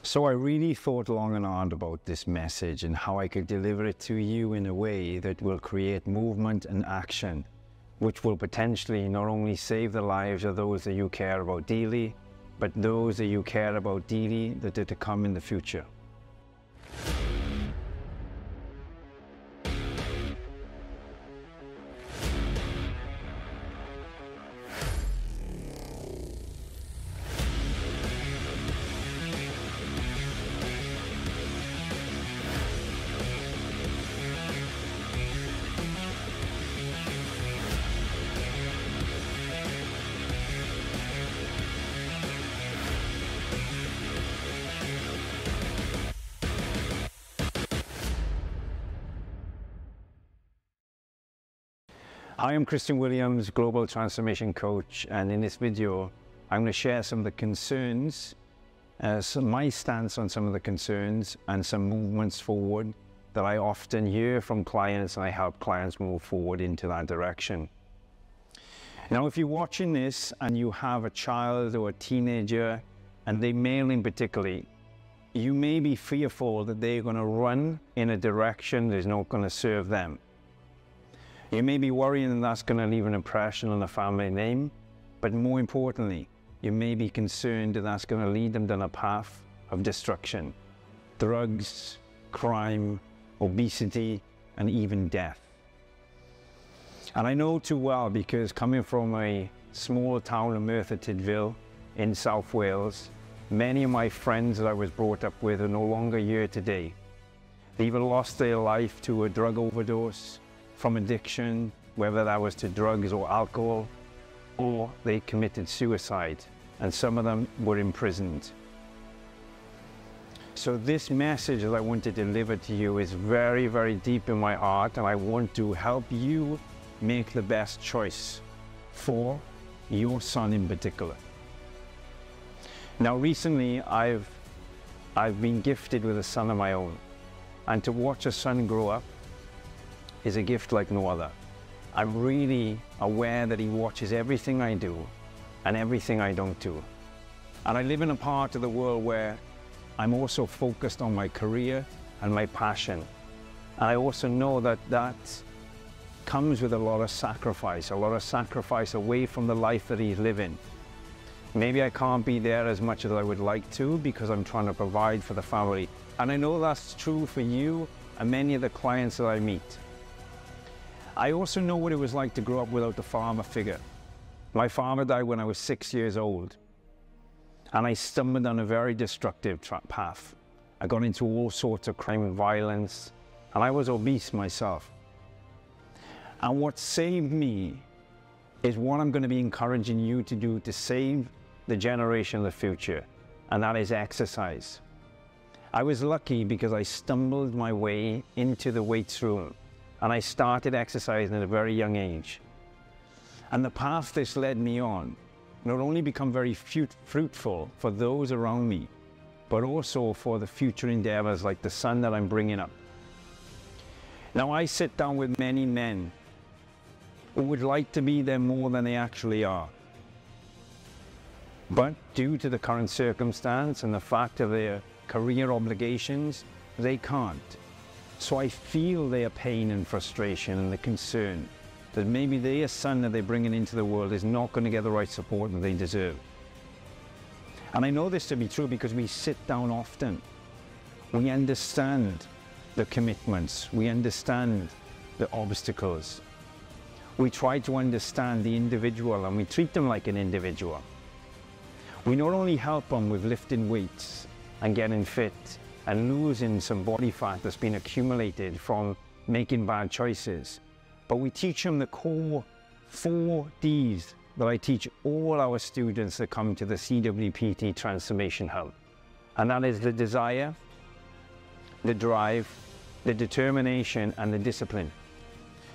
So I really thought long and hard about this message and how I could deliver it to you in a way that will create movement and action, which will potentially not only save the lives of those that you care about dearly, but those that you care about dearly that are to come in the future. Hi, I'm Christian Williams, Global Transformation Coach, and in this video I'm going to share some of the concerns, my stance on some of the concerns and some movements forward that I often hear from clients, and I help clients move forward into that direction. Now, if you're watching this and you have a child or a teenager, and they male in particular, you may be fearful that they're going to run in a direction that's not going to serve them. You may be worrying that that's going to leave an impression on the family name, but more importantly, you may be concerned that that's going to lead them down a path of destruction, drugs, crime, obesity, and even death. And I know too well, because coming from a small town of Merthyr Tydfil in South Wales, many of my friends that I was brought up with are no longer here today. They either lost their life to a drug overdose, from addiction, whether that was to drugs or alcohol, or they committed suicide, and some of them were imprisoned. So this message that I want to deliver to you is very, very deep in my heart, and I want to help you make the best choice for your son in particular. Now, recently I've been gifted with a son of my own, and to watch a son grow up is a gift like no other. I'm really aware that he watches everything I do and everything I don't do. And I live in a part of the world where I'm also focused on my career and my passion. And I also know that that comes with a lot of sacrifice away from the life that he's living. Maybe I can't be there as much as I would like to because I'm trying to provide for the family. And I know that's true for you and many of the clients that I meet. I also know what it was like to grow up without a father figure. My father died when I was 6 years old, and I stumbled on a very destructive path. I got into all sorts of crime and violence, and I was obese myself. And what saved me is what I'm going to be encouraging you to do to save the generation of the future, and that is exercise. I was lucky because I stumbled my way into the weights room, and I started exercising at a very young age. And the path this led me on not only become very fruitful for those around me, but also for the future endeavors like the son that I'm bringing up. Now, I sit down with many men who would like to be there more than they actually are. But due to the current circumstance and the fact of their career obligations, they can't. So I feel their pain and frustration and the concern that maybe their son that they're bringing into the world is not going to get the right support that they deserve. And I know this to be true because we sit down often. We understand the commitments. We understand the obstacles. We try to understand the individual, and we treat them like an individual. We not only help them with lifting weights and getting fit and losing some body fat that's been accumulated from making bad choices, but we teach them the core 4 Ds that I teach all our students that come to the CWPT Transformation Hub. And that is the desire, the drive, the determination, and the discipline.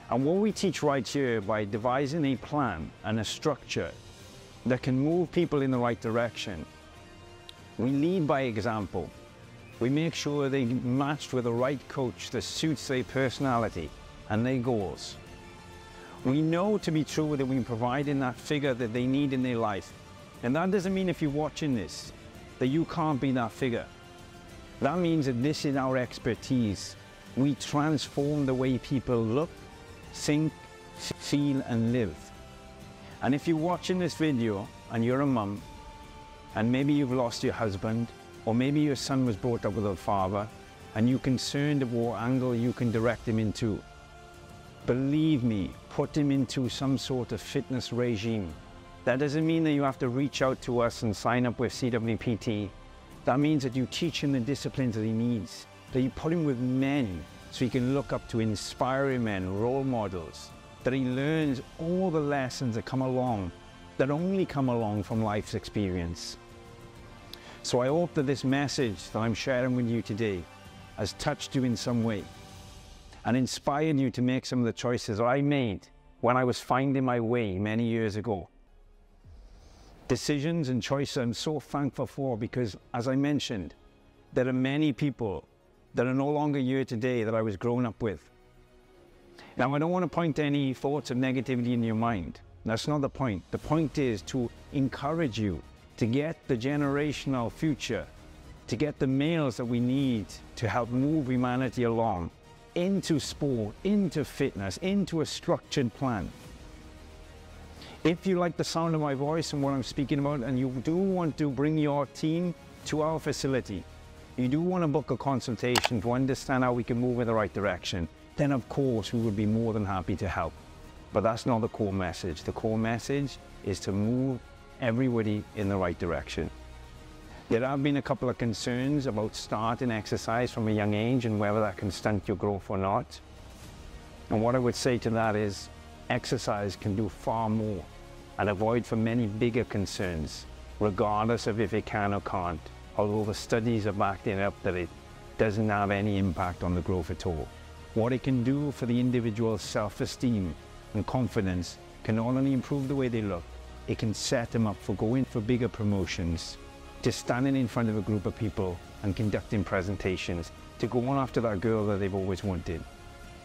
And what we teach right here, by devising a plan and a structure that can move people in the right direction, we lead by example. We make sure they're matched with the right coach that suits their personality and their goals. We know to be true that we're providing that figure that they need in their life. And that doesn't mean, if you're watching this, that you can't be that figure. That means that this is our expertise. We transform the way people look, think, feel, and live. And if you're watching this video and you're a mum, and maybe you've lost your husband, or maybe your son was brought up with a father, and you're concerned of what angle you can direct him into, believe me, put him into some sort of fitness regime. That doesn't mean that you have to reach out to us and sign up with CWPT. That means that you teach him the disciplines that he needs, that you put him with men so he can look up to inspiring men, role models, that he learns all the lessons that come along, that only come along from life's experience. So I hope that this message that I'm sharing with you today has touched you in some way and inspired you to make some of the choices that I made when I was finding my way many years ago. Decisions and choices I'm so thankful for, because as I mentioned, there are many people that are no longer here today that I was growing up with. Now, I don't want to point any thoughts of negativity in your mind. That's not the point. The point is to encourage you to get the generational future, to get the males that we need to help move humanity along into sport, into fitness, into a structured plan. If you like the sound of my voice and what I'm speaking about, and you do want to bring your team to our facility, you do want to book a consultation to understand how we can move in the right direction, then of course we would be more than happy to help. But that's not the core message. The core message is to move everybody in the right direction. There have been a couple of concerns about starting exercise from a young age and whether that can stunt your growth or not. And what I would say to that is, exercise can do far more and avoid for many bigger concerns, regardless of if it can or can't, although the studies are backing up that it doesn't have any impact on the growth at all. What it can do for the individual's self-esteem and confidence can not only improve the way they look, it can set them up for going for bigger promotions, to standing in front of a group of people and conducting presentations, to go on after that girl that they've always wanted,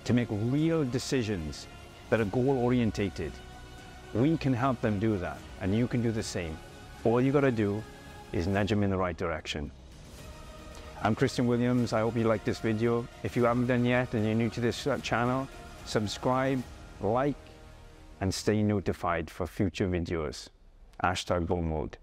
to make real decisions that are goal-orientated. We can help them do that, and you can do the same. All you got to do is nudge them in the right direction. I'm Christian Williams. I hope you like this video. If you haven't done yet and you're new to this channel, subscribe, like, and stay notified for future videos. #BoneMode.